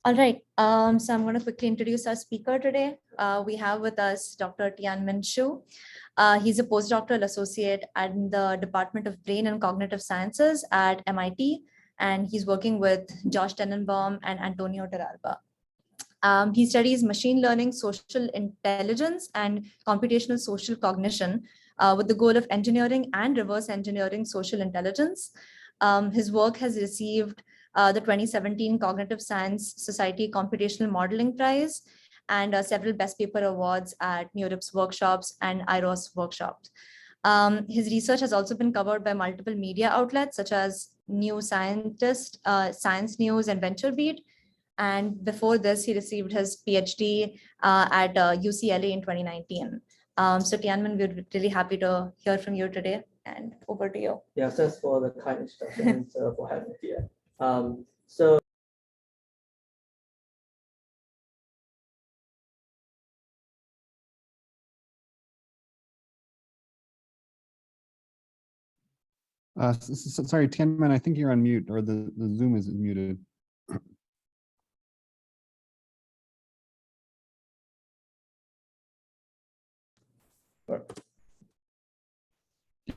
All right, so I'm going to quickly introduce our speaker today. We have with us Dr. Tianmin Xu. He's a postdoctoral associate at the Department of Brain and Cognitive Sciences at MIT, and he's working with Josh Tenenbaum and Antonio Taralba. He studies machine learning, social intelligence, and computational social cognition with the goal of engineering and reverse engineering social intelligence. His work has received the 2017 Cognitive Science Society Computational Modeling Prize and several Best Paper Awards at NeurIPS workshops and IROS workshops. His research has also been covered by multiple media outlets such as New Scientist, Science News, and VentureBeat. And before this, he received his PhD at UCLA in 2019. So Tianmin, we're really happy to hear from you today, and over to you. Yeah, thanks for the kind introduction and for having me here. Sorry, Tianmin, I think you're on mute, or the Zoom is muted.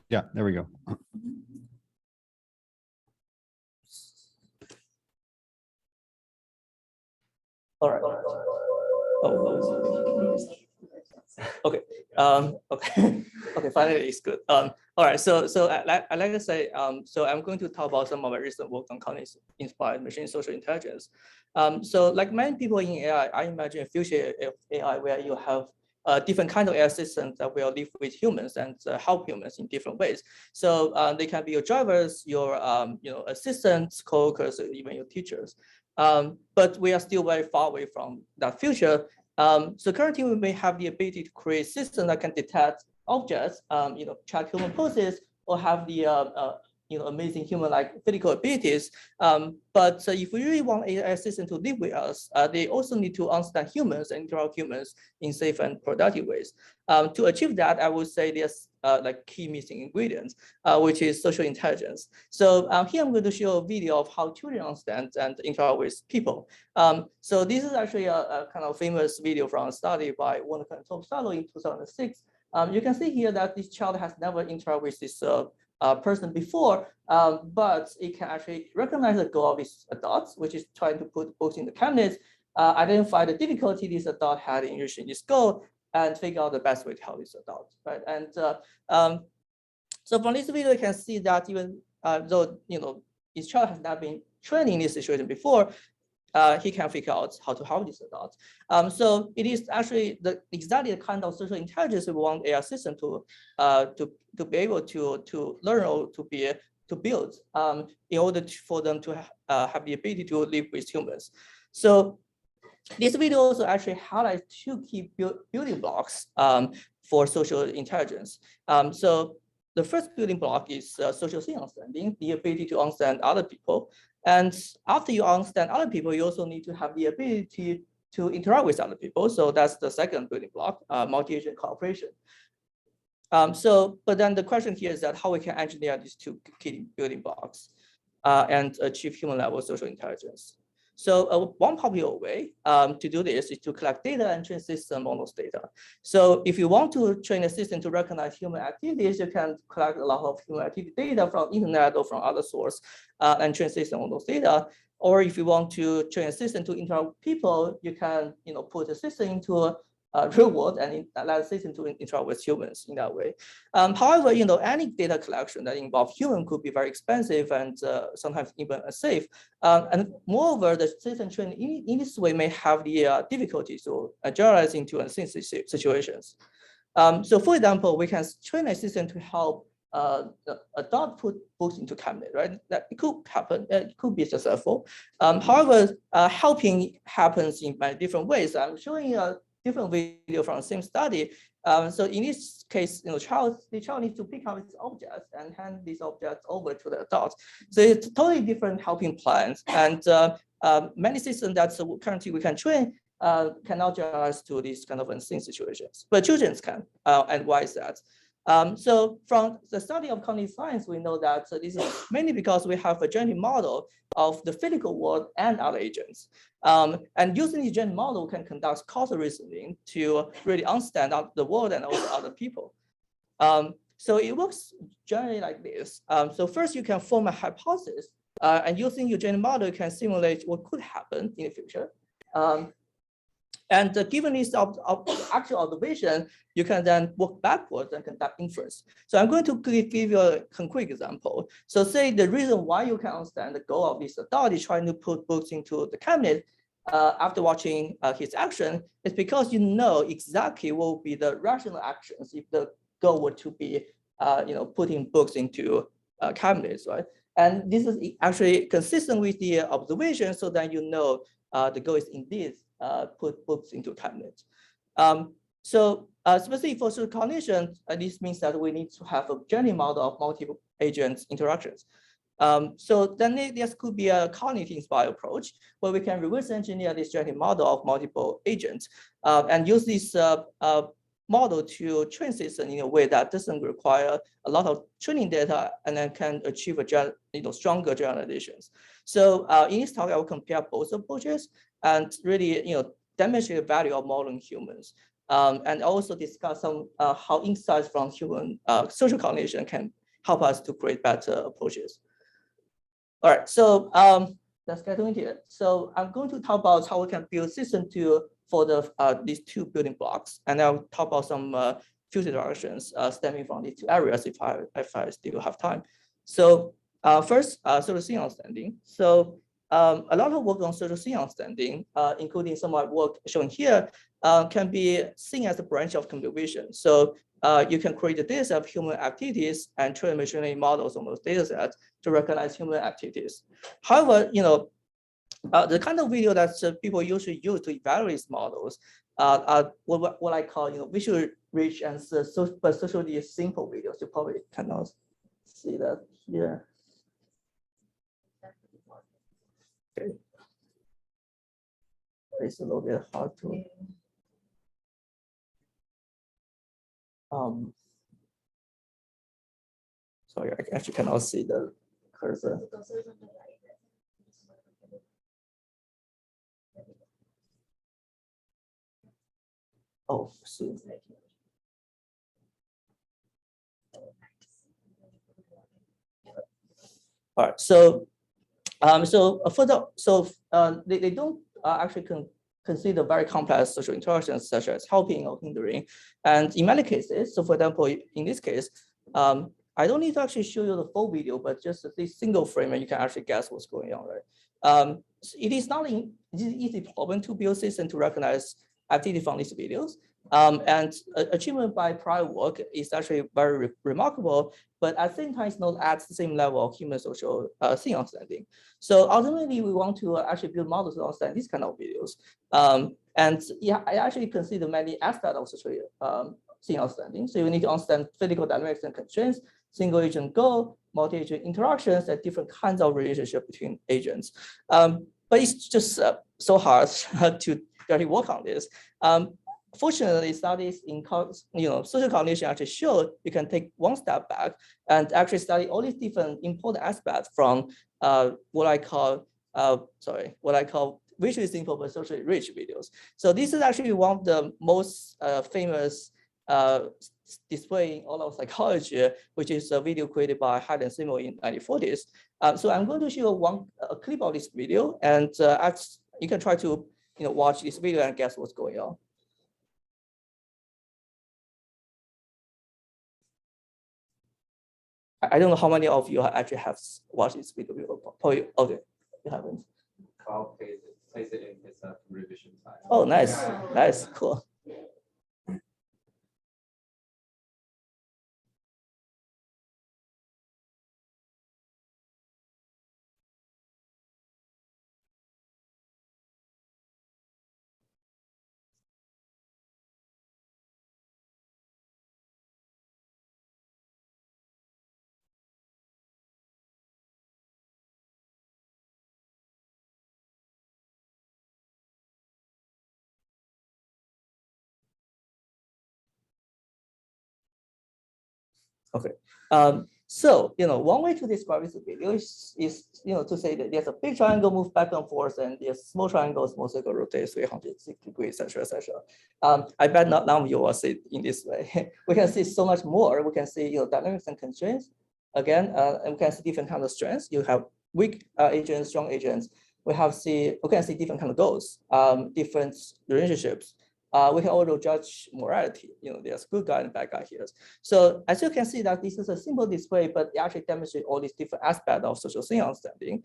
Yeah, there we go. All right. Okay. Okay. Finally, it's good. All right. So I like to say, so I'm going to talk about some of my recent work on cognitive-inspired machine social intelligence. So like many people in AI, I imagine a future of AI where you have different kind of AI systems that will live with humans and help humans in different ways. So they can be your drivers, your assistants, co-workers, even your teachers. But we are still very far away from that future. So currently we may have the ability to create systems that can detect objects, track human poses, or have the amazing human-like physical abilities. But if we really want AI system to live with us, they also need to understand humans and interact with humans in safe and productive ways. To achieve that, I would say there's like key missing ingredients, which is social intelligence. So here I'm going to show a video of how children understand and interact with people. So this is actually a kind of famous video from a study by one top fellow in 2006. You can see here that this child has never interacted with this person before, but it can actually recognize the goal of this adult, which is trying to put books in the cabinet, identify the difficulty this adult had in reaching this goal, and figure out the best way to help this adult, right? And so from this video, you can see that even though this child has not been trained in this situation before, he can figure out how to help this adult. So it is actually exactly the kind of social intelligence we want AI system to be able to learn or to build in order for them to have the ability to live with humans. So this video also actually highlights two key building blocks for social intelligence. So the first building block is social scene understanding, the ability to understand other people. And after you understand other people, you also need to have the ability to interact with other people. So that's the second building block, multi-agent cooperation. But then the question here is that how we can engineer these two key building blocks and achieve human-level social intelligence. So one popular way to do this is to collect data and train system on those data. So if you want to train a system to recognize human activities, you can collect a lot of human activity data from internet or from other source and train system on those data. Or if you want to train a system to interact with people, you can put a system into a real world and allow the system to interact with humans in that way. However, any data collection that involves human could be very expensive and sometimes even unsafe. And moreover, the system trained in this way may have the difficulties to generalize into unsafe situations. So for example, we can train a system to help adult put books into cabinet, right? That it could happen, it could be successful. However, helping happens in many different ways. I'm showing a different video from the same study. So in this case, the child needs to pick up its objects and hand these objects over to the adult. So it's totally different helping plans. And many systems that currently we can train cannot generalize to these kind of unseen situations, but children can. And why is that? So from the study of cognitive science, we know that this is mainly because we have a genetic model of the physical world and other agents. And using the genetic model, we can conduct causal reasoning to really understand the world and also other people. So it works generally like this. So first you can form a hypothesis, and using your genetic model, you can simulate what could happen in the future. And given this actual observation, you can then work backwards and conduct inference. So I'm going to give you a concrete example. So say the reason why you can understand the goal of this adult is trying to put books into the cabinet after watching his action is because you know exactly what will be the rational actions if the goal were to be putting books into cabinets, right? And this is actually consistent with the observation, so that you know the goal is indeed put books into cabinets. So specifically for social cognition, this means that we need to have a genetic model of multiple agents interactions. So then this could be a cognitive inspired approach where we can reverse engineer this genetic model of multiple agents and use this model to train system in a way that doesn't require a lot of training data and then can achieve a stronger generalizations. So in this talk, I will compare both approaches and really demonstrate the value of modeling humans. And also discuss some how insights from human social cognition can help us to create better approaches. All right, so let's get into it. So I'm going to talk about how we can build system for these two building blocks, and I'll talk about some future directions stemming from these two areas if I still have time. So first, social scene understanding. So a lot of work on social scene understanding, including some of my work shown here, can be seen as a branch of computer vision. So you can create a data set of human activities and train machine learning models on those data sets to recognize human activities. However, the kind of video that people usually use to evaluate these models are what I call visually rich and but socially simple videos. You probably cannot see that here. Okay. It's a little bit hard to. Sorry, I actually cannot see the cursor. Oh, see. All right, so they don't actually consider very complex social interactions such as helping or hindering, and in many cases, so for example, in this case, I don't need to actually show you the full video, but just this single frame, and you can actually guess what's going on, right? It is not an easy problem to build system to recognize activity from these videos. And achievement by prior work is actually very remarkable, but at the same time, it's not at the same level of human social scene understanding. So ultimately, we want to actually build models to understand these kind of videos. And yeah, I actually consider many aspects of social scene understanding. So you need to understand physical dynamics and constraints, single agent goal, multi-agent interactions, and different kinds of relationship between agents. But it's just so hard to really work on this. Fortunately, studies in social cognition actually show you can take one step back and actually study all these different important aspects from what I call visually simple but socially rich videos. So this is actually one of the most famous display in all of psychology, which is a video created by Hyde and Seymour in 1940s. So I'm going to show a clip of this video, and you can try to watch this video and guess what's going on. I don't know how many of you actually have watched this video before. Probably, okay, you haven't. I'll place it in his revision time. Oh, nice, nice, cool. Okay. So, one way to describe this video is to say that there's a big triangle move back and forth, and there's small triangles mostly go rotate 360 degrees, etc., etc. I bet not none of you will see it in this way. We can see so much more. We can see, dynamics and constraints. Again, and we can see different kinds of strengths. You have weak agents, strong agents. We can see different kind of goals, different relationships. We can also judge morality. There's good guy and bad guy here. So as you can see that this is a simple display, but it actually demonstrates all these different aspects of social thing understanding.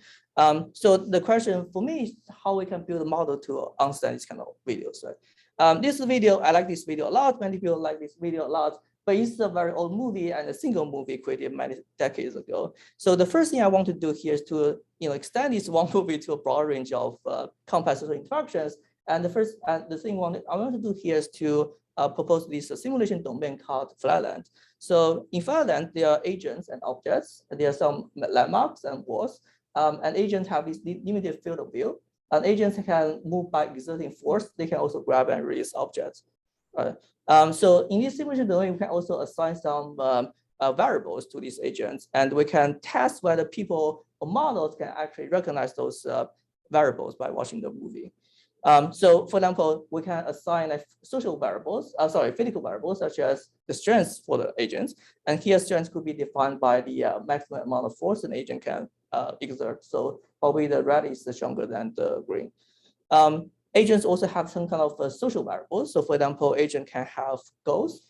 So the question for me is how we can build a model to understand these kind of videos, right? This video, I like this video a lot. Many people like this video a lot, but it's a very old movie and a single movie created many decades ago. So the first thing I want to do here is to extend this one movie to a broad range of complex social interactions. And the thing I want to do here is to propose this simulation domain called flatland. So in flatland, there are agents and objects. There are some landmarks and walls. And agents have this limited field of view. And agents can move by exerting force. They can also grab and release objects. So in this simulation domain, we can also assign some variables to these agents. And we can test whether people or models can actually recognize those variables by watching the movie. So for example, we can assign social variables, physical variables, such as the strengths for the agents. And here strengths could be defined by the maximum amount of force an agent can exert. So probably the red is stronger than the green. Agents also have some kind of social variables. So for example, agent can have goals.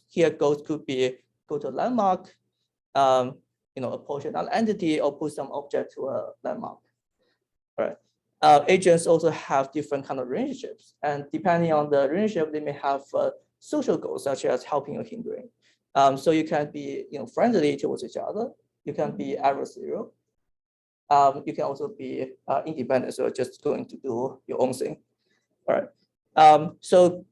Here goals could be go to a landmark, approach another entity or put some object to a landmark. All right. Agents also have different kind of relationships, and depending on the relationship, they may have social goals such as helping or hindering. So you can be friendly towards each other. You can be adversarial. You can also be independent, so just going to do your own thing. All right. So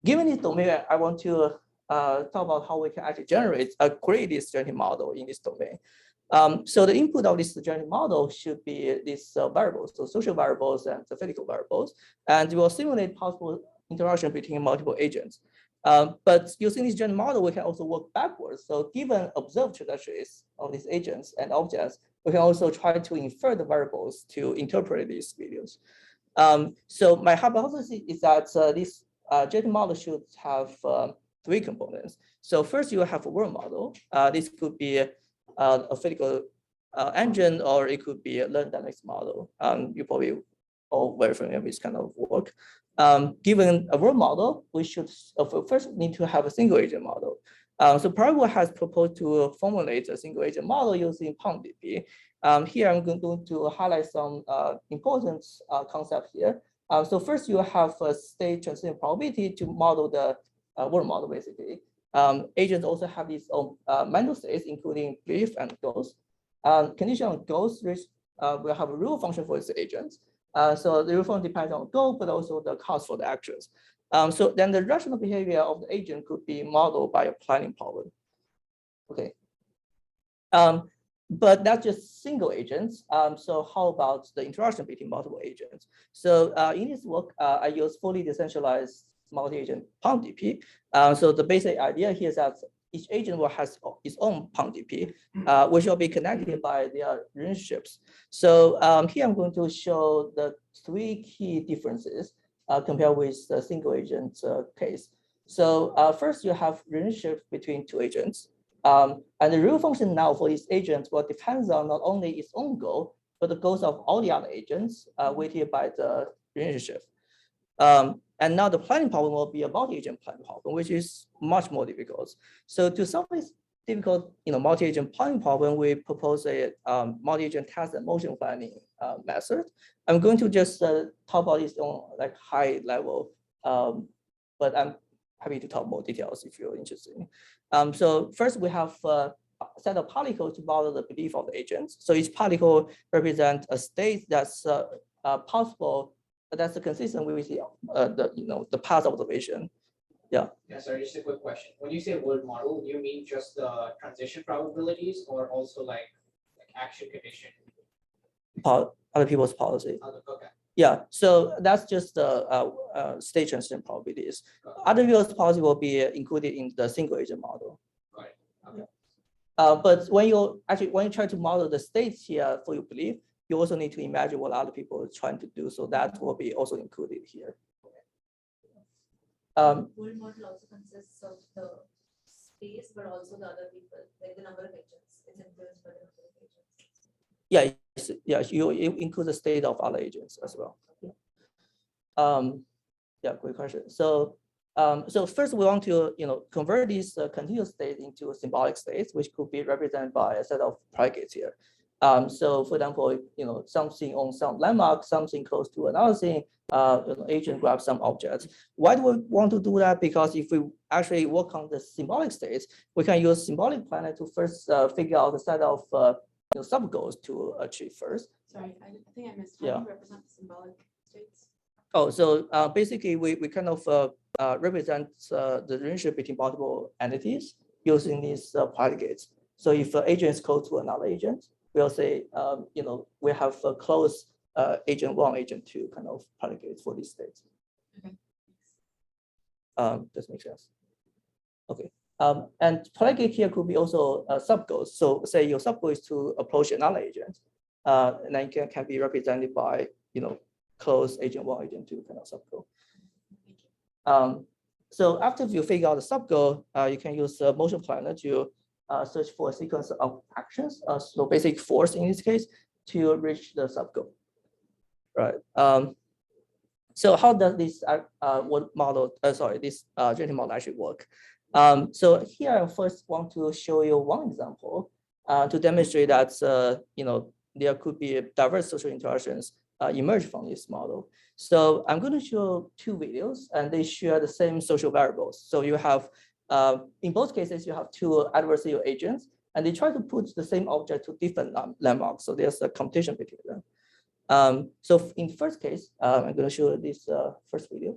given this domain, I want to talk about how we can actually create this generative model in this domain. So the input of this generative model should be these variables, so social variables and the physical variables, and it will simulate possible interaction between multiple agents. But using this generative model, we can also work backwards. So given observed trajectories of these agents and objects, we can also try to infer the variables to interpret these videos. So my hypothesis is that this generative model should have 3 components. So first, you have a world model. This could be a physical engine, or it could be a learned dynamics model. You probably all very familiar with this kind of work. Given a world model, we should first need to have a single agent model. So Probabilistic has proposed to formulate a single agent model using POMDP. Here I'm going to highlight some important concepts here. So first, you have a state transition probability to model the world model, basically. Agents also have its own mental states, including belief and goals. Condition on goals will have a rule function for its agents. So the rule function depends on goal, but also the cost for the actions. So then the rational behavior of the agent could be modeled by a planning problem. Okay. But that's just single agents. So how about the interaction between multiple agents? So in this work, I use fully decentralized multi-agent POMDP. So the basic idea here is that each agent will have its own POMDP, which will be connected by their relationships. So here I'm going to show the 3 key differences compared with the single agent case. So first, you have relationships between 2 agents. And the rule function now for these agents will depend on not only its own goal, but the goals of all the other agents weighted by the relationship. And now the planning problem will be a multi-agent planning problem, which is much more difficult. So to solve this difficult, multi-agent planning problem, we propose a multi-agent task and motion planning method. I'm going to just talk about this on like high level, but I'm happy to talk more details if you're interested. So first, we have a set of particles to model the belief of the agents. So each particle represents a state that's possible. That's consistent with the past observation. Yeah. Yeah, sorry, just a quick question. When you say world model, do you mean just the transition probabilities or also like action condition? Other people's policy. Okay. Yeah, so that's just the state transition probabilities. Other people's policy will be included in the single agent model. Got it. But when you try to model the states here for your belief, you also need to imagine what other people are trying to do. So that will be also included here. World model also consists of the space, but also the other people, like the number of agents. It's influenced by the number of agents. Yeah, you include the state of other agents as well. Yeah, great question. So first we want to convert these continuous states into symbolic states, which could be represented by a set of predicates here. So for example, something on some landmark, something close to another thing, agent grabs some objects. Why do we want to do that? Because if we actually work on the symbolic states, we can use symbolic planet to first figure out the set of sub goals to achieve first. Sorry, I think I missed. How do you represent the symbolic states? Oh, so basically we kind of represent the relationship between multiple entities using these predicates. So if an agent is close to another agent, we'll say, we have a close agent 1, agent 2 kind of predicates for these states. Okay. This makes sense. Okay. And predicate here could be also sub goals. So say your sub goal is to approach another agent, and then can be represented by close agent 1, agent 2 kind of sub goal. So after you figure out the sub goal, you can use the motion planner to search for a sequence of actions, so basic force in this case, to reach the sub goal. Right. So how does this this generative model actually work? So here I first want to show you one example to demonstrate that there could be diverse social interactions emerge from this model. So I'm going to show 2 videos, and they share the same social variables. So you have, in both cases, you have 2 adversarial agents, and they try to put the same object to different landmarks. So there's a competition between them. So in the first case, I'm going to show this first video.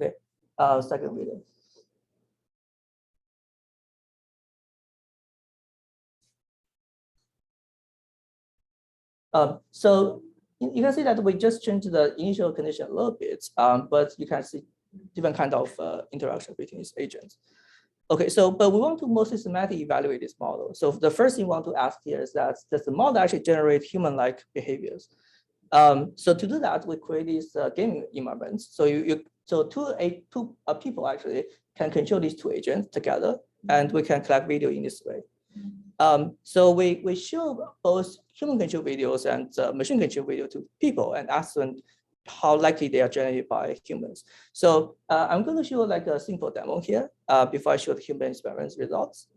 Okay, second video. So you can see that we just changed the initial condition a little bit, but you can see different kind of interaction between these agents. Okay, so but we want to more systematically evaluate this model. So the first thing we want to ask here is that does the model actually generate human-like behaviors? So to do that, we create these gaming environments. So two people actually can control these 2 agents together, and we can collect video in this way. So we show both human control videos and machine control video to people and ask them how likely they are generated by humans. So I'm going to show like a simple demo here before I show the human experiments results.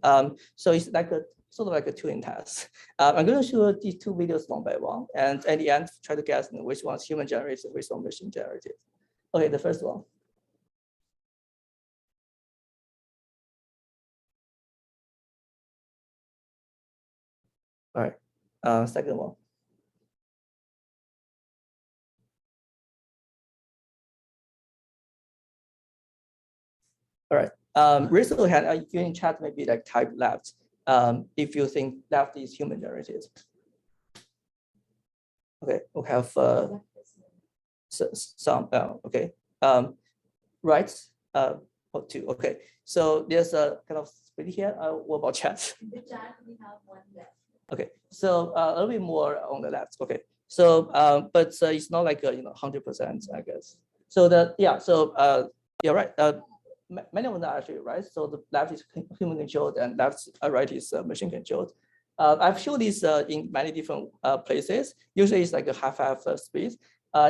So it's like a sort of like a Turing test. I'm going to show these 2 videos one by one, and at the end try to guess which one's human generated and which one machine generated. Okay, the first one. All right, second one. All right, raise your hand. You in chat maybe like type left if you think left is human generated. Okay, we have some. Okay, right. 2. Okay, so there's a kind of split here. What about chat? In the chat, we have 1 left. Okay, so a little bit more on the left. Okay, so but it's not like 100%, I guess. So you're right. Many of them are actually right. So the left is human controlled and right is machine controlled. I've shown this in many different places. Usually it's like a half space.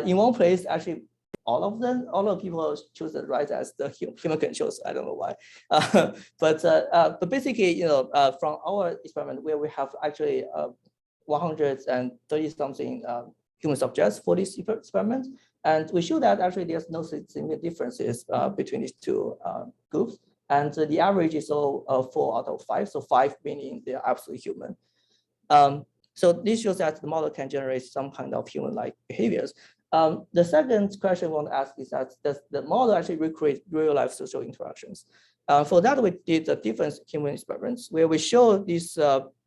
In one place, actually, all of people choose the right as the human controls. I don't know why, but basically, from our experiment where we have actually 130 something human subjects for this experiment, and we show that actually there's no significant differences between these 2 groups, and the average is all 4 out of 5. So 5 meaning they're absolutely human. So this shows that the model can generate some kind of human-like behaviors. The second question I want to ask is that does the model actually recreate real-life social interactions? For that, we did a different human experiments where we show these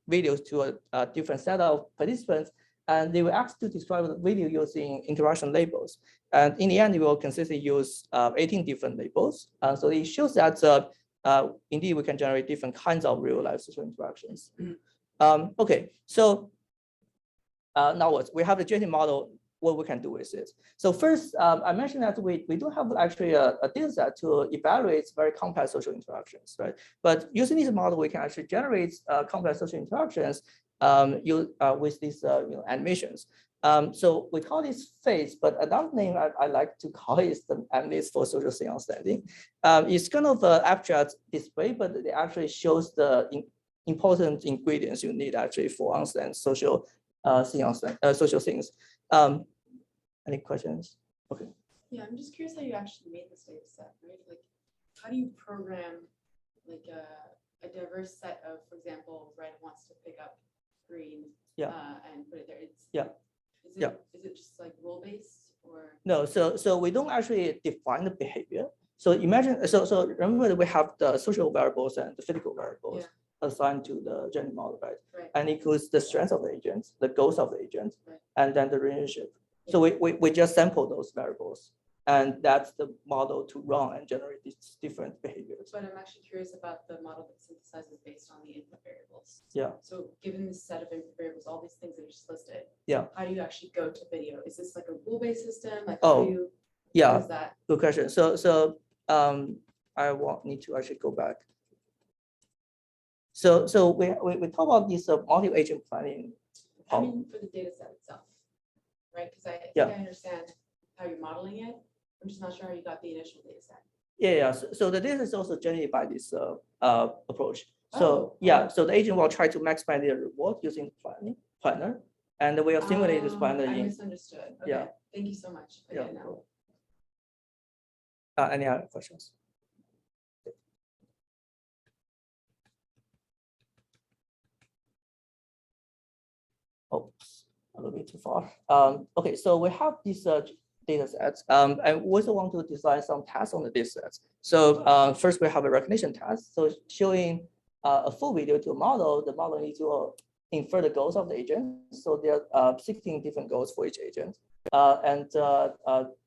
videos to a different set of participants, and they were asked to describe the video using interaction labels. And in the end, we will consistently use 18 different labels. So it shows that indeed we can generate different kinds of real life social interactions. Okay, so now what? We have the generative model. What we can do with it. So first, I mentioned that we don't have actually a data set to evaluate very complex social interactions, right? But using this model, we can actually generate complex social interactions with these animations. So we call this phase, but another name I like to call it is the animates for social thing understanding. It's kind of an abstract display, but it actually shows the important ingredients you need actually for understand social social things. Any questions? Okay. Yeah, I'm just curious how you actually made this data set, right? Like, how do you program like a diverse set of, for example, red wants to pick up green and put it there? Is it just like rule based or? No, so we don't actually define the behavior. So imagine, so remember that we have the social variables and the physical variables assigned to the generative model, right? And includes the strength of the agent, the goals of the agent, and then the relationship. So we just sample those variables, and that's the model to run and generate these different behaviors. But I'm actually curious about the model that synthesizes based on the input variables. Yeah. So given this set of input variables, all these things that you just listed, Yeah. how do you actually go to video? Is this like a rule-based system? Like Oh, how do you, yeah, how is that? good question. So I need to actually go back. So we talk about this multi-agent planning. I mean, for the data set itself, right? Because I think I understand how you're modeling it. I'm just not sure how you got the initial data set. Yeah. So the data is also generated by this approach. So so the agent will try to maximize their reward using planner, and we will simulate this planner. I misunderstood. Okay. Thank you so much. Any other questions? Oops, a little bit too far. Okay, so we have these data sets, and we also want to design some tasks on the data sets. So first we have a recognition task. So showing a full video to a model, the model needs to infer the goals of the agent. So there are 16 different goals for each agent, and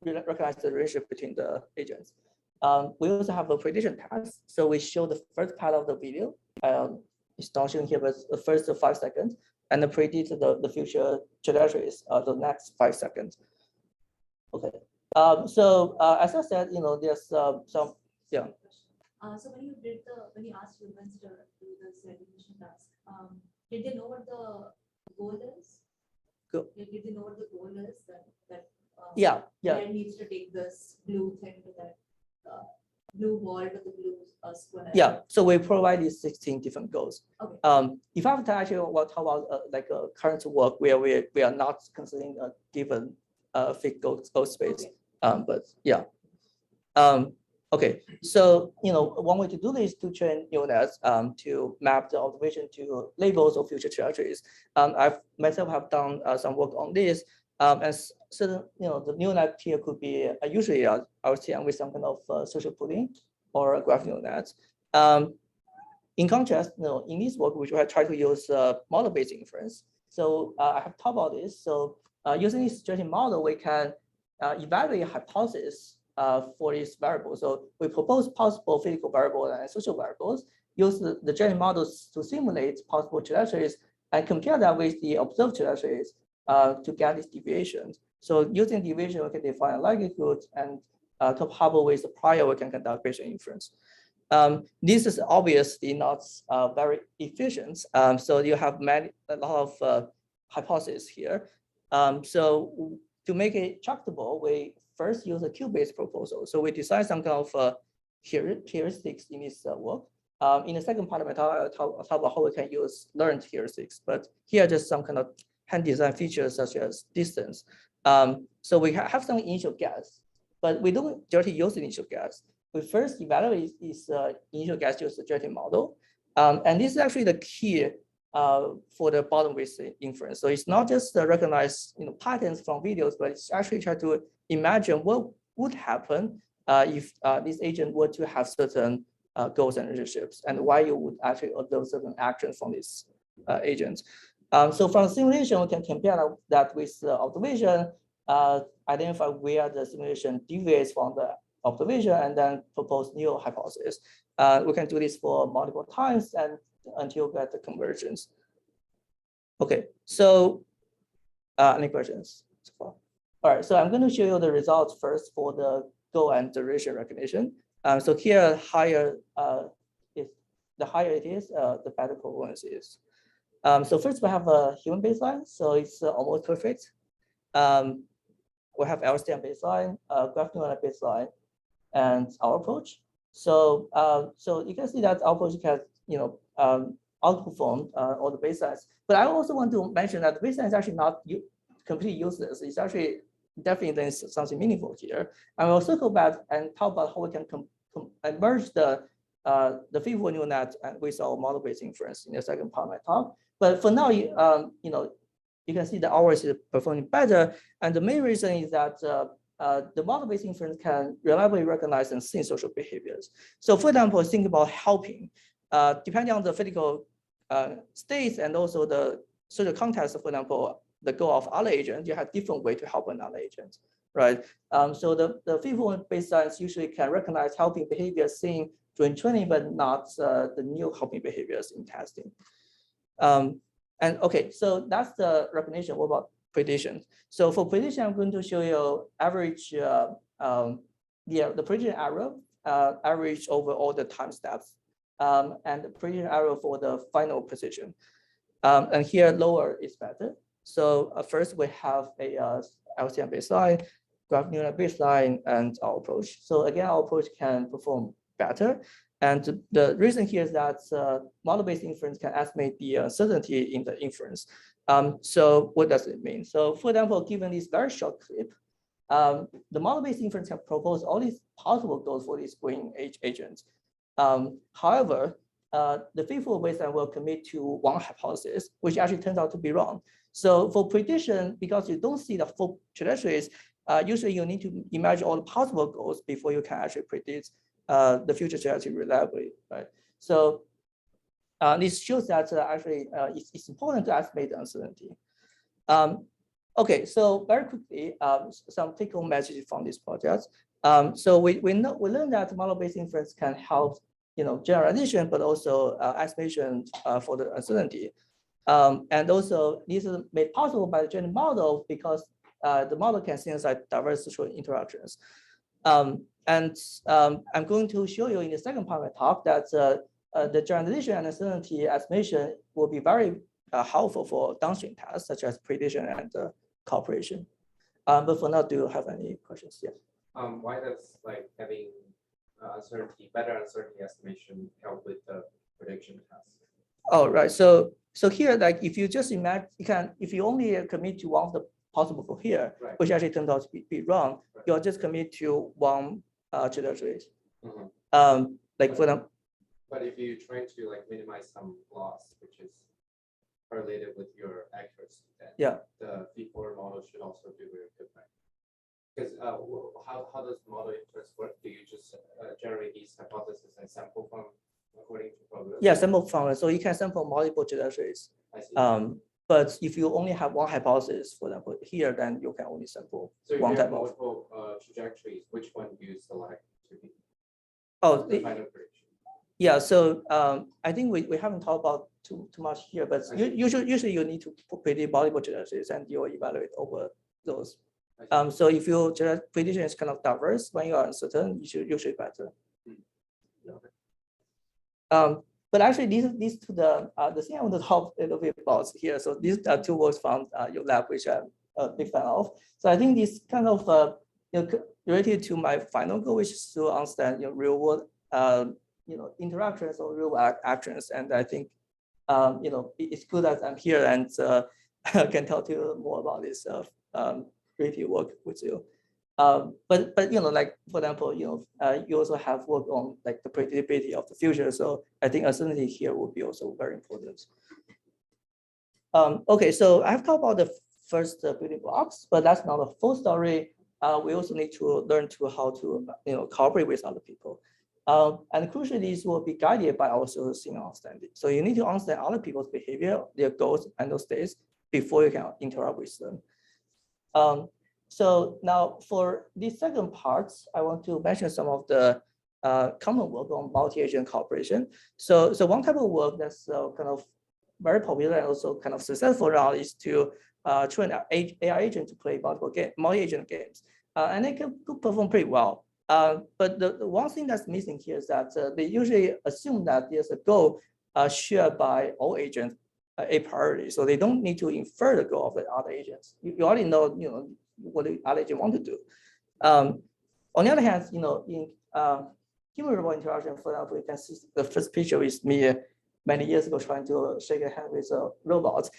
recognize the relationship between the agents. We also have a prediction task. So we show the first part of the video. It's not shown here, but the first 5 seconds, and predict the future trajectories the next 5 seconds. Okay. So as I said, there's some So when you asked humans to do this recognition task, did they know what the goal is? Did they know what the goal is? That red needs to take this blue thing to that blue ball to the blue square. Yeah. So we provide these 16 different goals. Okay. If I have to actually talk about like a current work where we are not considering a given fixed goal space. Okay. But yeah. Okay. So one way to do this is to train neural nets to map the observation to labels of future trajectories. I've myself have done some work on this. And so the neural net here could be usually I would say with some kind of social pooling or a graph neural net. In contrast, in this work, which I try to use model-based inference. So I have talked about this. So using this generative model, we can evaluate a hypothesis for this variable. So we propose possible physical variables and social variables, use the generative models to simulate possible trajectories and compare that with the observed trajectories to get these deviations. So using deviation, we can define a likelihood, and to couple with the prior, we can conduct Bayesian inference. This is obviously not very efficient. So you have a lot of hypotheses here. So to make it tractable, we first use a Q-based proposal. So we design some kind of heuristics in this work. In the second part of my talk, I'll talk about how we can use learned heuristics. But here are just some kind of hand design features such as distance. So we have some initial guess, but we don't directly use initial guess. We first evaluate this initial guess using the generative model. And this is actually the key for the bottom-based inference. So it's not just recognize patterns from videos, but it's actually try to imagine what would happen if this agent were to have certain goals and relationships, and why you would actually observe certain actions from these agents. So from the simulation, we can compare that with the observation, identify where the simulation deviates from the observation, and then propose new hypothesis. We can do this for multiple times and until we get the convergence. Okay, so any questions so far? All right, so I'm going to show you the results first for the goal and duration recognition. So here, higher the higher it is, the better performance is. So first we have a human baseline, so it's almost perfect. We have LSTM baseline, graph neural baseline, and our approach. So so you can see that our approach has outperformed all the baselines. But I also want to mention that the baseline is actually not completely useless. It's actually definitely something meaningful here. And we'll circle back and talk about how we can merge the feasible neural net with our model-based inference in the second part of my talk. But for now, you can see that ours is performing better. And the main reason is that the model-based inference can reliably recognize and see social behaviors. So for example, think about helping. Depending on the physical states and also the social context, for example, the goal of other agents, you have different way to help another agent, right? So the feasible baselines usually can recognize helping behaviors seen during training, but not the new helping behaviors in testing. And okay, so that's the recognition. What about prediction? So for prediction, I'm going to show you average, the prediction error, average over all the time steps, and the prediction error for the final precision. And here, lower is better. So first we have a LSTM baseline, graph neural baseline, and our approach. So again, our approach can perform better. And the reason here is that model-based inference can estimate the uncertainty in the inference. So what does it mean? So for example, given this very short clip, the model-based inference can propose all these possible goals for these green agents. However, the feasible baseline will commit to one hypothesis, which actually turns out to be wrong. So for prediction, because you don't see the full trajectories, usually you need to imagine all the possible goals before you can actually predict the future trajectory reliably, right? So this shows that actually it's important to estimate the uncertainty. Okay, so very quickly, some take-home messages from this project. So we learned that model-based inference can help, generalization, but also estimation for the uncertainty. And also, this is made possible by the general model because the model can synthesize diverse social interactions. And I'm going to show you in the second part of my talk that the generalization and uncertainty estimation will be very helpful for downstream tasks such as prediction and cooperation. But for now, do you have any questions? Yeah. Why does having better uncertainty estimation help with the prediction task? Oh, right. So here, if you just imagine, if you only commit to one of the possible goals here, right, which actually turns out to be wrong, right, you'll just commit to one trajectory. Mm-hmm. For them. But if you try to minimize some loss, which is correlated with your accuracy, then yeah, the feed-forward model should also do very good, right? Because how does the model inference work? Do you just generate these hypotheses and sample from according to probability? Yeah, sample from. So you can sample multiple trajectories. I see. But if you only have one hypothesis, for example, here, then you can only sample one type of multiple trajectories. Which one do you select to be? Oh, the final prediction. Yeah. So I think we haven't talked about too much here, but usually you need to predict multiple trajectories and you'll evaluate over those. So if your prediction is kind of diverse when you are uncertain, you should usually better. But actually, these to the thing I want to talk a little bit about here. So these are two works from your lab, which I'm a big fan of. So I think this kind of related to my final goal, which is to understand real world interactions or real world actions. And I think it's good that I'm here and can talk to you more about this creative work with you. But for example, you also have work on the predictability of the future. So I think uncertainty here will be also very important. Okay, so I've talked about the first building blocks, but that's not a full story. We also need to learn how to cooperate with other people. And crucially, these will be guided by our social signal understanding. So you need to understand other people's behavior, their goals, and those states before you can interact with them. So now for the second part, I want to mention some of the common work on multi-agent cooperation. So one type of work that's kind of very popular and also kind of successful now is to train AI agent to play multi-agent games. And they can perform pretty well. But the one thing that's missing here is that they usually assume that there's a goal shared by all agents a priority. So they don't need to infer the goal of the other agents. You already know, what the other agent want to do. On the other hand, in human-robot interaction, for example, you can see the first picture is me many years ago trying to shake a hand with a robot.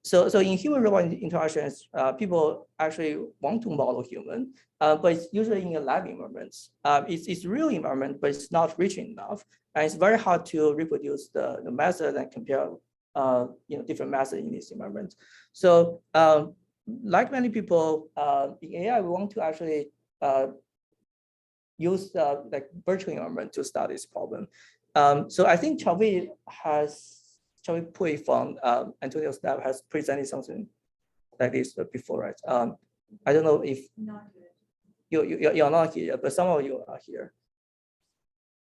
So in human-robot interactions, people actually want to model human, but it's usually in a lab environment. It's real environment, but it's not rich enough, and it's very hard to reproduce the method and compare different methods in this environment. So like many people in AI, we want to actually use like virtual environment to study this problem. So I think Chavi Pui from Antonio's lab has presented something like this before, right? I don't know if you're not here, but some of you are here.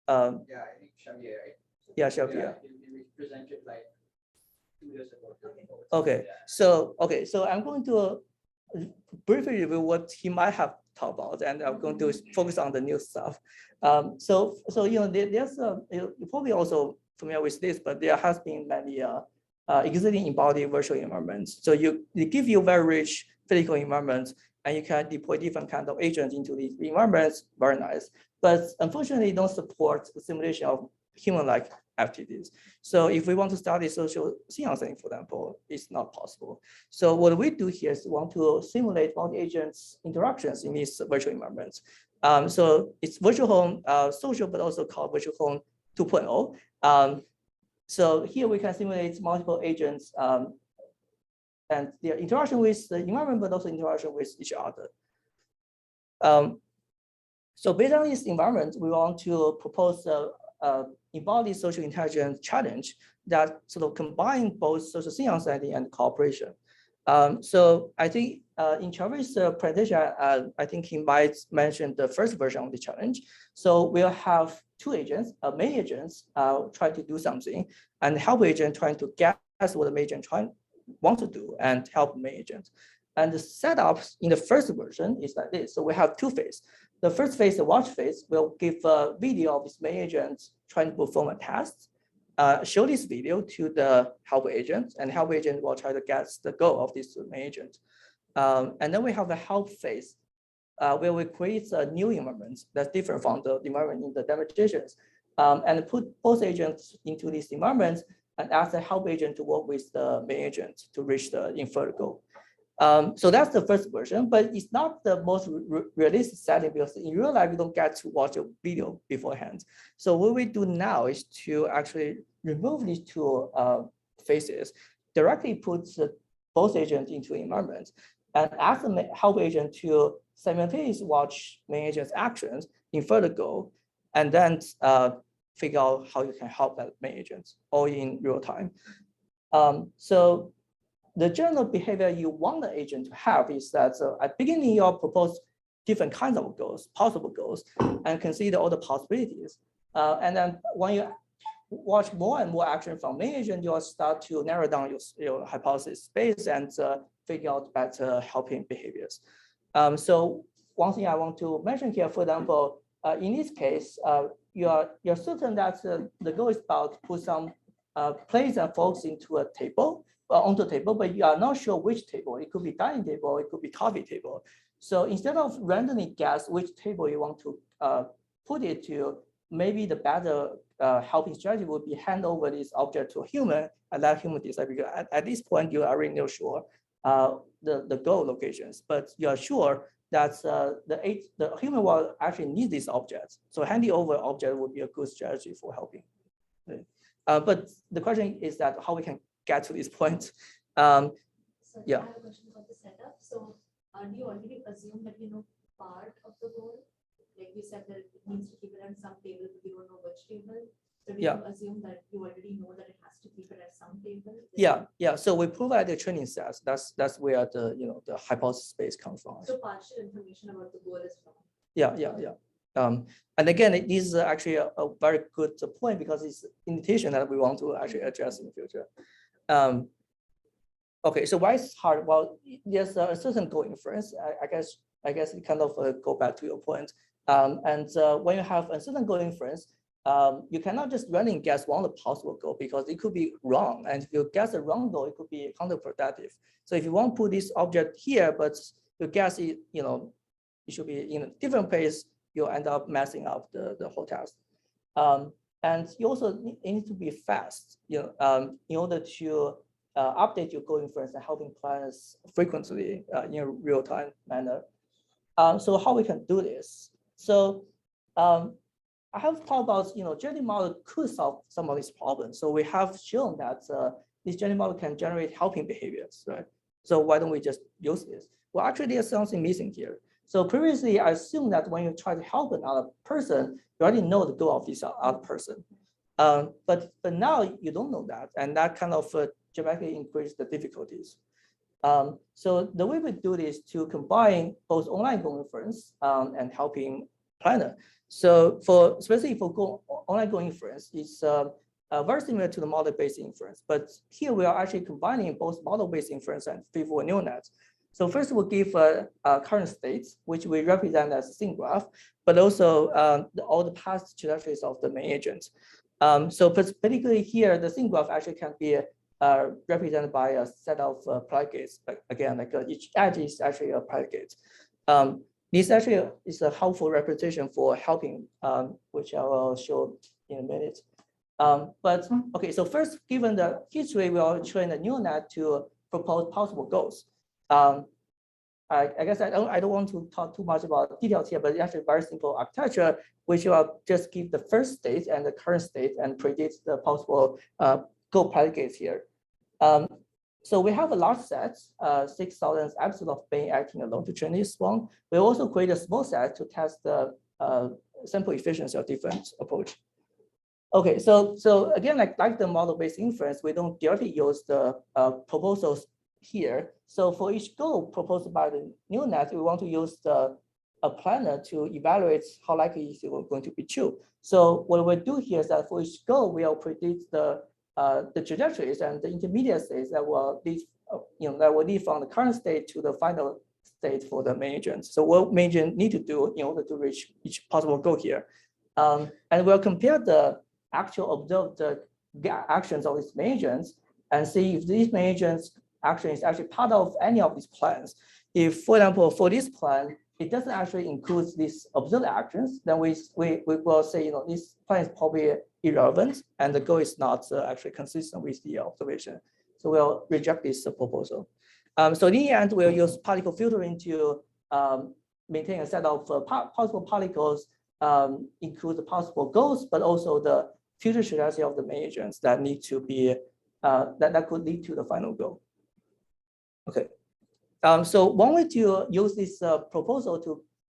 Yeah, I think Xavier, right? Yeah, Xavier. He presented like 2 years ago. Okay, so I'm going to briefly review what he might have talked about, and I'm going to focus on the new stuff. So there's you're probably also familiar with this, but there has been many existing embodied virtual environments. So they give you very rich physical environments, and you can deploy different kind of agents into these environments. Very nice, but unfortunately, don't support the simulation of human-like activities. So if we want to study social signal setting, for example, it's not possible. So what we do here is we want to simulate multi-agents interactions in these virtual environments. So it's virtual home social, but also called virtual home 2.0. So here we can simulate multiple agents and their interaction with the environment, but also interaction with each other. So based on this environment, we want to propose embodied social intelligence challenge that sort of combine both social signal understanding and cooperation. So I think in Chavi's presentation, I think he might mention the first version of the challenge. So we'll have two agents, main agents trying to do something, and help agent trying to guess what the main agent want to do and help main agent. And the setup in the first version is like this. So we have two phases. The first phase, the watch phase, will give a video of this main agent trying to perform a task, show this video to the help agent, and help agent will try to guess the goal of this main agent. And then we have the help phase, where we create a new environment that's different from the environment in the demonstrations, and put both agents into this environment and ask the help agent to work with the main agent to reach the inferred goal. So that's the first version, but it's not the most realistic setting because in real life, you don't get to watch a video beforehand. So what we do now is to actually remove these two phases, directly put both agents into environments and ask the help agent to simultaneously watch main agent's actions, infer the goal, and then figure out how you can help that main agent all in real time. So the general behavior you want the agent to have is that at beginning, you'll propose different kinds of goals, possible goals, and consider all the possibilities. And then when you watch more and more action from main agent, you'll start to narrow down your hypothesis space and figure out better helping behaviors. So one thing I want to mention here, for example, in this case, you're certain that the goal is about to put some place and folks into a table, onto a table, but you are not sure which table. It could be dining table, it could be coffee table. So instead of randomly guess which table you want to put it to, maybe the better helping strategy would be hand over this object to a human and let human decide, because at this point you are already not sure the goal locations, but you are sure that the human will actually need this object. So handing over object would be a good strategy for helping. But the question is that how we can get to this point. So Yeah. I have a question about the setup. So do you already assume that you know part of the goal? like you said that it needs to keep it at some table, but you don't know which table. So do Yeah. you assume that you already know that it has to keep it at some table? Yeah. So we provide the training sets. That's where the the hypothesis space comes from. So partial information about the goal is from. Yeah. And again, this is actually a very good point because it's indication that we want to actually address in the future. Okay, so why is hard? Well, there's a certain goal inference. I guess it kind of go back to your point. When you have a certain goal inference, you cannot just randomly guess one of the possible goal because it could be wrong. And if you guess a wrong goal, it could be counterproductive. So if you want to put this object here, but you guess it, it should be in a different place, you'll end up messing up the whole task. And you also need to be fast, in order to update your goal inference and helping planners frequently in a real-time manner. So how we can do this? So I have talked about, generative model could solve some of these problems. So we have shown that this generative model can generate helping behaviors, right? So why don't we just use this? Well, actually, there's something missing here. So previously, I assumed that when you try to help another person, you already know the goal of this other person. But now you don't know that, and that kind of dramatically increases the difficulties. So the way we do this to combine both online goal inference and helping planner. So especially for online goal inference, it's very similar to the model-based inference, but here we are actually combining both model-based inference and feed-forward neural nets. So first we'll give current states, which we represent as a scene graph, but also all the past trajectories of the main agent. So particularly here, the scene graph actually can be represented by a set of predicates. Again, like each edge is actually a predicate. This actually is a helpful representation for helping, which I will show in a minute. But okay, so first, given the history, we will train a neural net to propose possible goals. I guess I don't want to talk too much about details here, but it's actually very simple architecture, which will just give the first state and the current state and predict the possible goal predicates here. So we have a large set, 6,000 episodes of brain acting alone to train this one. We also create a small set to test the sample efficiency of different approach. Okay, so again, like the model-based inference, we don't directly use the proposals here. So for each goal proposed by the neural net, we want to use a planner to evaluate how likely is it going to be true. So what we do here is that for each goal, we'll predict the trajectories and the intermediate states that will lead, from the current state to the final state for the main agent. So what main agent need to do in order to reach each possible goal here. And we'll compare the actual observed actions of these main agents and see if these main agents action is actually part of any of these plans. If, for example, for this plan, it doesn't actually include these observed actions, then we will say, this plan is probably irrelevant and the goal is not actually consistent with the observation. So we'll reject this proposal. So in the end, we'll use particle filtering to maintain a set of possible particles, include the possible goals, but also the future trajectory of the main agents that need to be, that could lead to the final goal. Okay. So one way to use this proposal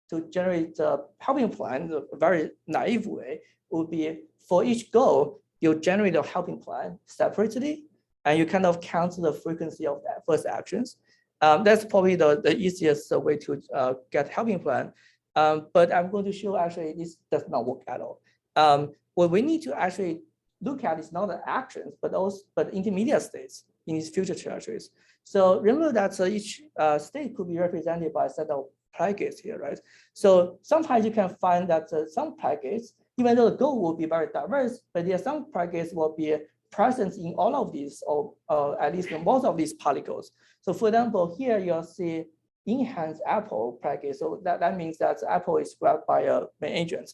to generate a helping plan, a very naive way, would be for each goal, you generate a helping plan separately, and you kind of count the frequency of the first actions. That's probably the easiest way to get helping plan. But I'm going to show actually this does not work at all. What we need to actually look at is not the actions, but intermediate states in these future trajectories. So remember that each state could be represented by a set of predicates here, right? So sometimes you can find that some predicates, even though the goal will be very diverse, but there are some predicates will be present in all of these, or at least in most of these particles. So for example, here you'll see enhanced apple predicate. So that means that apple is grabbed by a main agent.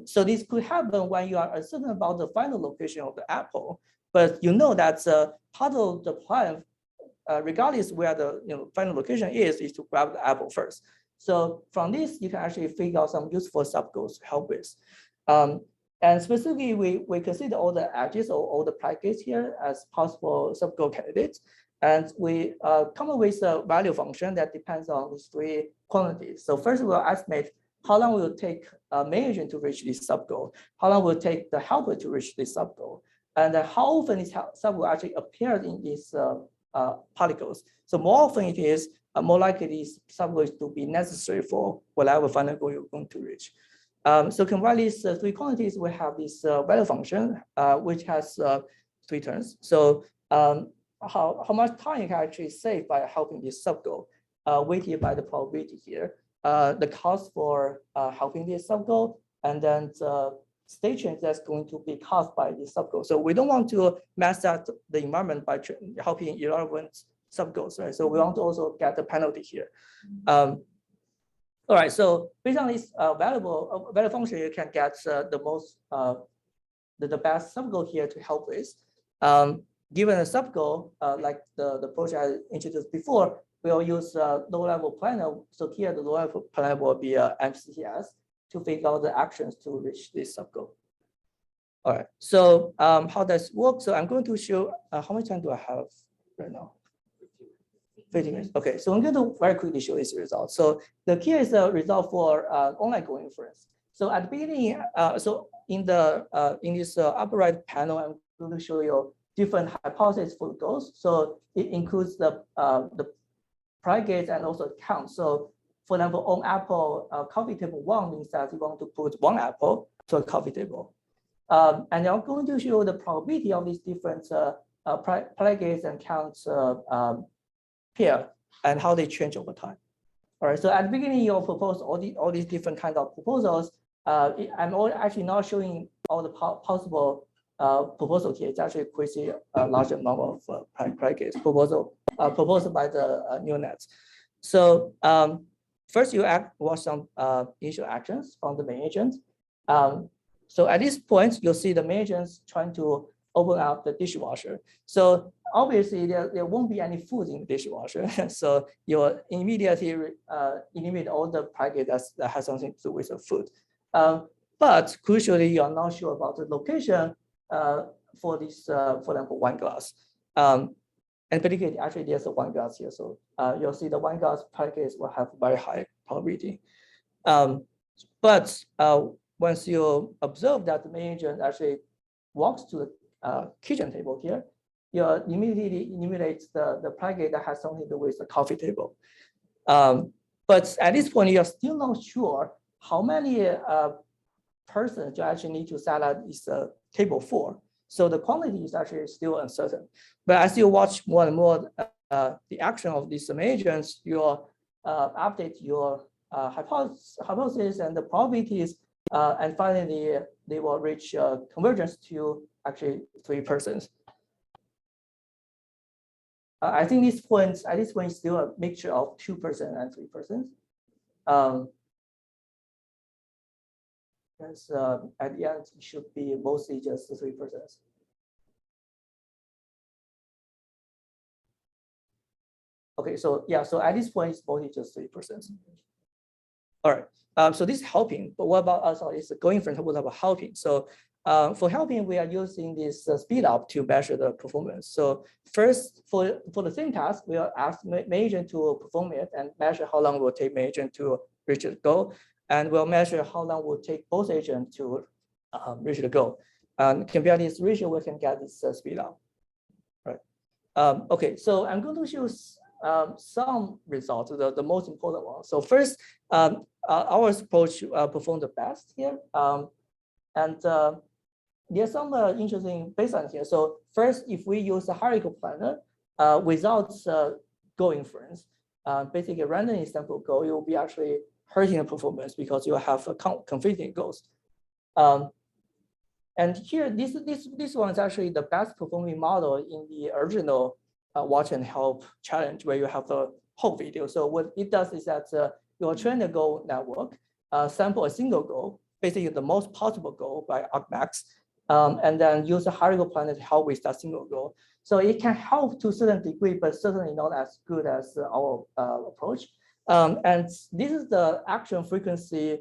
So this could happen when you are uncertain about the final location of the apple, but you know that part of the plan, regardless where the final location is to grab the apple first. So from this, you can actually figure out some useful subgoals to help with. And specifically, we consider all the edges or all the predicates here as possible subgoal candidates. And we come up with a value function that depends on these three quantities. So first, we'll estimate how long will it take a main agent to reach this sub-goal? How long will it take the helper to reach this sub-goal? And how often this sub-goal actually appears in these particles? So more often it is, more likely these sub-goals to be necessary for whatever final goal you're going to reach. So combine these three quantities, we have this value function, which has three terms. So how much time you can actually save by helping this sub-goal, weighted by the probability here, the cost for helping this sub-goal, and then the state change that's going to be caused by the sub-goal. So we don't want to mess up the environment by helping irrelevant sub-goals, right? So we want to also get the penalty here. All right, so based on this value function, you can get the best sub-goal here to help with. Given a sub-goal, like the project I introduced before, we'll use low-level planner. So here the low-level planner will be MCTS to figure out the actions to reach this sub-goal. All right, so how does it work? So I'm going to show, how much time do I have right now? 15 minutes. Okay, so I'm going to very quickly show this result. So the key is the result for online goal inference. So at the beginning, so in this upper right panel, I'm going to show you different hypotheses for the goals. So it includes the predicate and also count. So for example, on apple coffee table 1 means that you want to put 1 apple to a coffee table. And I'm going to show the probability of these different predicates and counts pair and how they change over time. All right, so at the beginning, you propose all these different kinds of proposals. I'm actually not showing all the possible proposals here. It's actually pretty large amount of predicates proposed by the neural nets. So first you watch some initial actions from the main agent. So at this point, you'll see the main agents trying to open up the dishwasher. So obviously there won't be any food in the dishwasher. So you'll immediately eliminate all the predicates that has something to do with the food. But crucially, you're not sure about the location for this, for example, wine glass. And particularly, actually, there's a wine glass here. So you'll see the wine glass predicates will have very high probability. But once you observe that the main agent actually walks to the kitchen table here, you immediately eliminate the predicate that has something to do with the coffee table. But at this point, you're still not sure how many persons you actually need to set up this table for. So the quantity is actually still uncertain. But as you watch more and more the action of these agents, you'll update your hypothesis and the probabilities, and finally they will reach convergence to actually 3 persons. I think at this point is still a mixture of 2 persons and 3 persons. Because at the end, it should be mostly just 3 persons. Okay, so yeah, so at this point, it's mostly just 3 persons. All right, so this is helping, but what about us? Is going for what about helping? So for helping, we are using this speed up to measure the performance. So first, for the same task, we will ask main agent to perform it and measure how long it will take main agent to reach the goal. And we'll measure how long it will take both agents to reach the goal. And compare this ratio, we can get this speed up. Right. Okay, so I'm going to show some results, the most important one. So first, our approach performed the best here. And there's some interesting baseline here. So first, if we use a hierarchical planner without goal inference, basically a random sample goal, it will be actually hurting the performance because you have conflicting goals. And here, this one is actually the best performing model in the original watch and help challenge where you have the whole video. So what it does is that you'll train the goal network, sample a single goal, basically the most possible goal by argmax, and then use a hierarchical planner to help with that single goal. So it can help to a certain degree, but certainly not as good as our approach. And this is the action frequency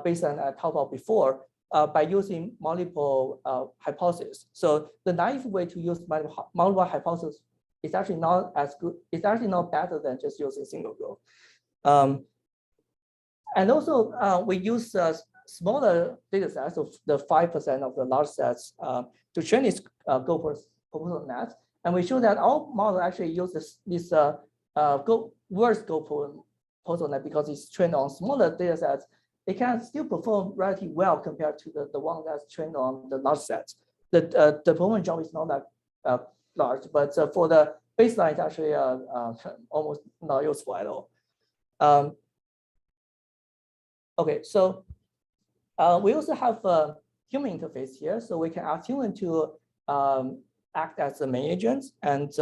based on I talked about before by using multiple hypotheses. So the naive way to use multiple hypotheses is actually not as good. It's actually not better than just using single goal. And also we use smaller data sets of the 5% of the large sets to train this proposal net. And we show that our model actually uses this worse proposal net because it's trained on smaller data sets. It can still perform relatively well compared to the one that's trained on the large sets. The performance jump is not that large, but for the baseline, it's actually almost not useful at all. Okay, so we also have a human interface here, so we can ask human to act as the main agent and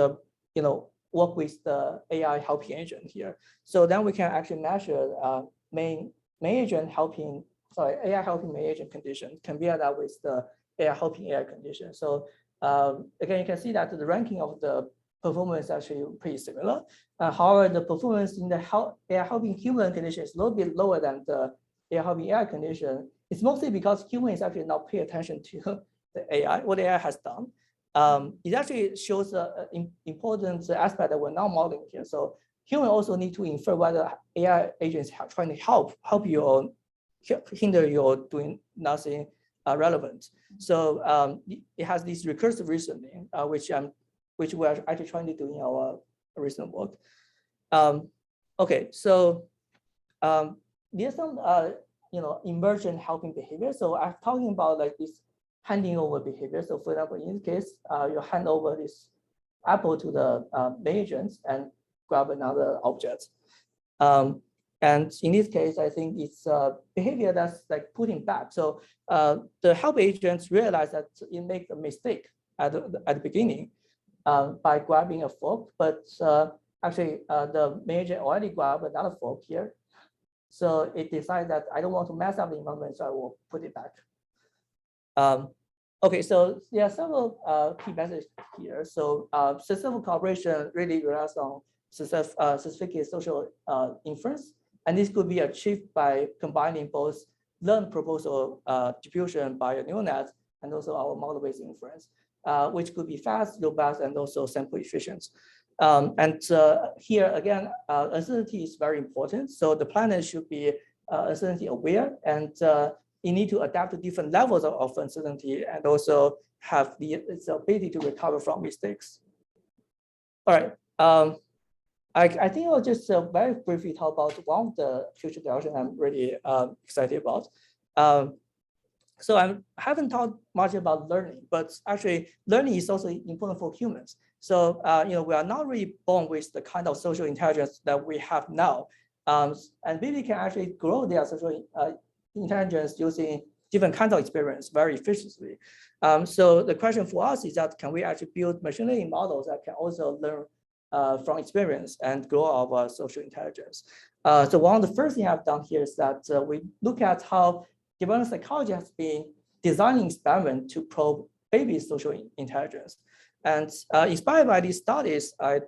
work with the AI helping agent here. So then we can actually measure main agent helping, AI helping main agent condition, compare that with the AI helping AI condition. So again, you can see that the ranking of the performance is actually pretty similar. However, the performance in the AI helping human condition is a little bit lower than the AI helping AI condition. It's mostly because human is actually not paying attention to the AI, what AI has done. It actually shows an important aspect that we're now modeling here. So human also need to infer whether AI agents are trying to help you or hinder you or doing nothing relevant. So it has this recursive reasoning, which we're actually trying to do in our recent work. Okay, so there's some emergent helping behavior. So I'm talking about like this handing over behavior. So for example, in this case, you hand over this apple to the agents and grab another object. And in this case, I think it's behavior that's like putting back. So the help agents realize that it makes a mistake at the beginning by grabbing a fork, but actually the agent already grabbed another fork here. So it decides that I don't want to mess up the environment, so I will put it back. Okay, so there are several key messages here. So successful cooperation really relies on sophisticated social inference. And this could be achieved by combining both learned proposal diffusion by a neural net and also our model-based inference, which could be fast, robust, and also sample efficient. And here again, uncertainty is very important. So the planner should be uncertainty aware, and you need to adapt to different levels of uncertainty and also have its ability to recover from mistakes. All right. I think I'll just very briefly talk about one of the future directions I'm really excited about. So I haven't talked much about learning, but actually learning is also important for humans. So we are not really born with the kind of social intelligence that we have now, and baby can actually grow their social intelligence using different kinds of experience very efficiently. So the question for us is that can we actually build machine learning models that can also learn from experience and grow our social intelligence? So one of the first things I've done here is that we look at how developmental psychology has been designing experiments to probe baby's social intelligence. And inspired by these studies, I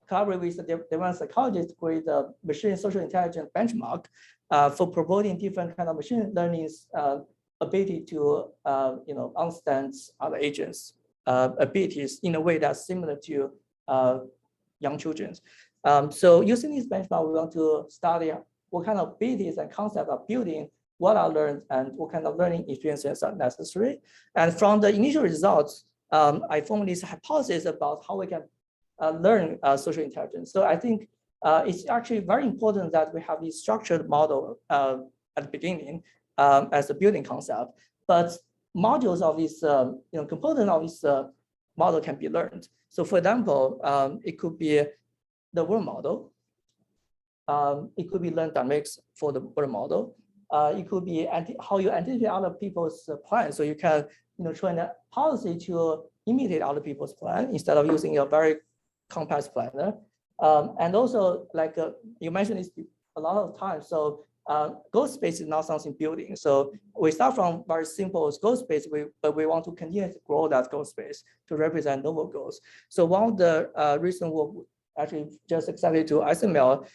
collaborated with the developmental psychologists to create a machine social intelligence benchmark for promoting different kind of machine learning's ability to understand other agents' abilities in a way that's similar to young children. So using this benchmark, we want to study what kind of abilities and concepts are building, what are learned, and what kind of learning experiences are necessary. And from the initial results, I formed this hypothesis about how we can learn social intelligence. So I think it's actually very important that we have this structured model at the beginning as a building concept, but modules of this, component of this model can be learned. So for example, it could be the word model. It could be learned dynamics for the word model. It could be how you identify other people's plans. So you can train a policy to imitate other people's plan instead of using a very complex planner. And also, like you mentioned this a lot of times. So goal space is not something building. So we start from very simple goal space, but we want to continue to grow that goal space to represent novel goals. So one of the recent work actually just accepted to ISML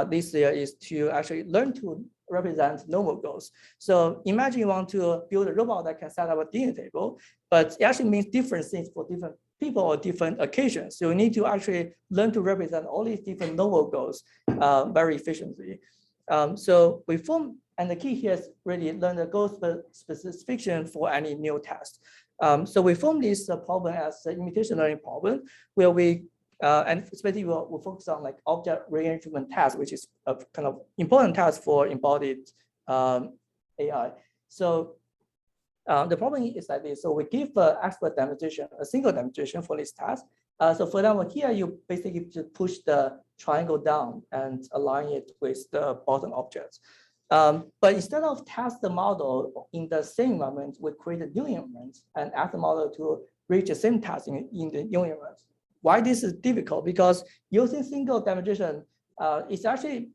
this year is to actually learn to represent novel goals. So imagine you want to build a robot that can set up a dinner table, but it actually means different things for different people or different occasions. So you need to actually learn to represent all these different novel goals very efficiently. So we form, and the key here is really learn the goal specification for any new test. So we form this problem as an imitation learning problem, where we and especially we'll focus on like object rearrangement task, which is a kind of important task for embodied AI. So the problem is like this. So we give expert demonstration, a single demonstration for this task. So for example, here you basically just push the triangle down and align it with the bottom objects. But instead of test the model in the same environment, we create a new environment and ask the model to reach the same task in the new environment. Why this is difficult? Because using single demonstration, it's actually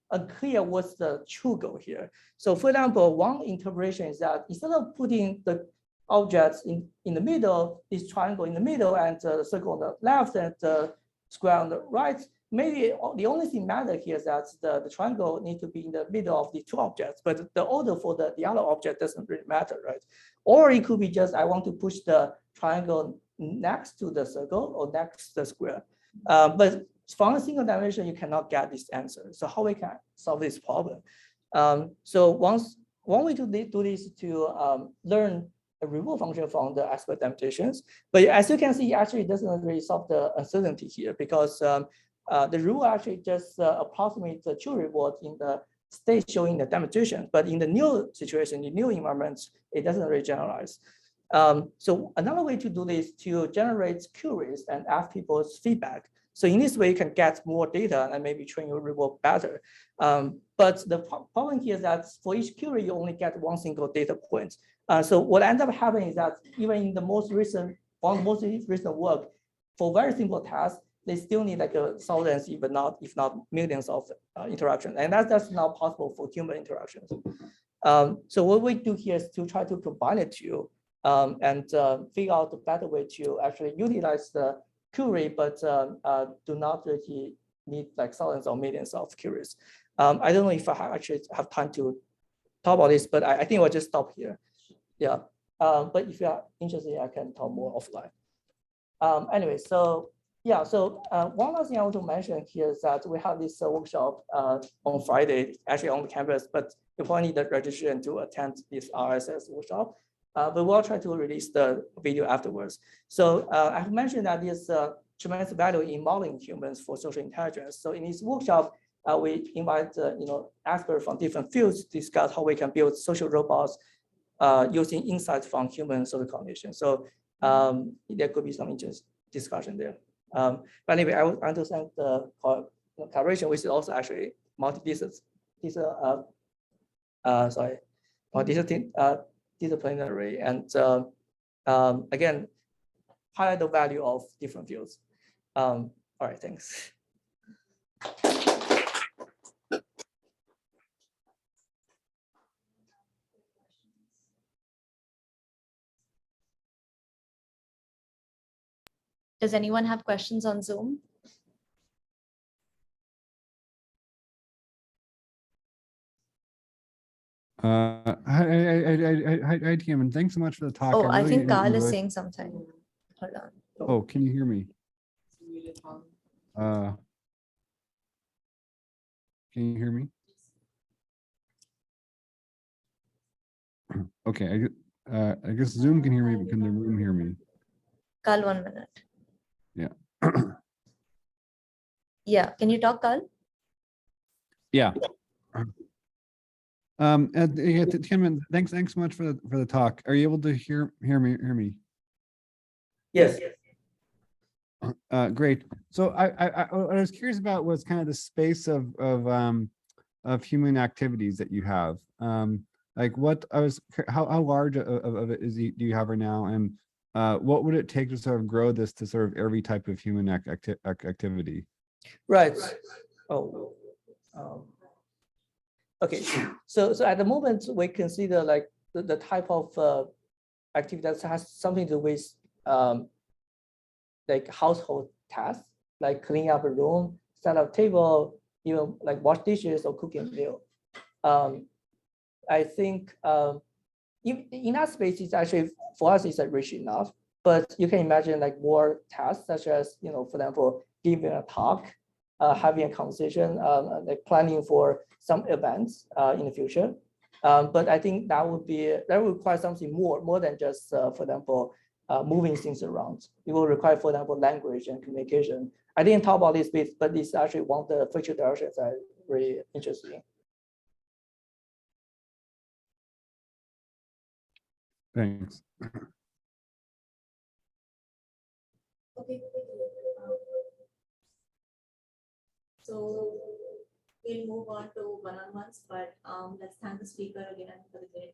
unclear what's the true goal here. So for example, one interpretation is that instead of putting the objects in the middle, this triangle in the middle and the circle on the left and the square on the right, maybe the only thing matter here is that the triangle needs to be in the middle of the two objects, but the order for the other object doesn't really matter, right? Or it could be just, I want to push the triangle next to the circle or next to the square. But from a single dimension, you cannot get this answer. So how we can solve this problem? So one way to do this is to learn a reward function from the expert demonstrations. But as you can see, actually it doesn't really solve the uncertainty here, because the rule actually just approximates the true reward in the state showing the demonstration. But in the new situation, in new environments, it doesn't really generalize. So another way to do this is to generate queries and ask people's feedback. So in this way, you can get more data and maybe train your reward better. But the problem here is that for each query, you only get one single data point. So what ends up happening is that even in the most recent work, for very simple tasks, they still need like thousands, if not millions of interactions. And that's not possible for human interactions. So what we do here is to try to combine the two and figure out the better way to actually utilize the query, but do not really need like thousands or millions of queries. I don't know if I actually have time to talk about this, but I think we'll just stop here. Yeah, but if you are interested, I can talk more offline. Anyway, so yeah, so one last thing I want to mention here is that we have this workshop on Friday, actually on the campus, but you probably need the registration to attend this RSS workshop. But we'll try to release the video afterwards. So I've mentioned that there's tremendous value in modeling humans for social intelligence. So in this workshop, we invite experts from different fields to discuss how we can build social robots using insights from human social cognition. So there could be some interesting discussion there. But anyway, I want to thank the collaboration, which is also actually multidisciplinary, and again, highlight the value of different fields. All right, thanks. Does anyone have questions on Zoom? Hi, Tianmin. Thanks so much for the talk. Oh, I really think Carl is enjoyed- saying something. Hold on. Oh, can you hear me? Can you hear me? Okay, I guess Zoom can hear me, but can the room hear me? Carl, 1 minute. Yeah. Yeah, can you talk, Carl? Yeah. Tianmin, thanks so much for the talk. Are you able to hear me? Yes. Great. So I was curious about what's kind of the space of human activities that you have. Like how large of it do you have right now, and what would it take to sort of grow this to sort of every type of human activity? Right. Oh. Okay. So at the moment we consider like the type of activity that has something to do with like household tasks, like cleaning up a room, set up a table, even like wash dishes or cooking a meal. I think in that space, it's actually for us, it's like rich enough. But you can imagine like more tasks, such as for example, giving a talk, having a conversation, like planning for some events in the future. But I think that would require something more than just, for example, moving things around. It will require, for example, language and communication. I didn't talk about this bit, but it's actually one of the future directions I'm really interested in. Thanks. Okay. So we'll move on to one-on-ones, but let's thank the speaker again for the great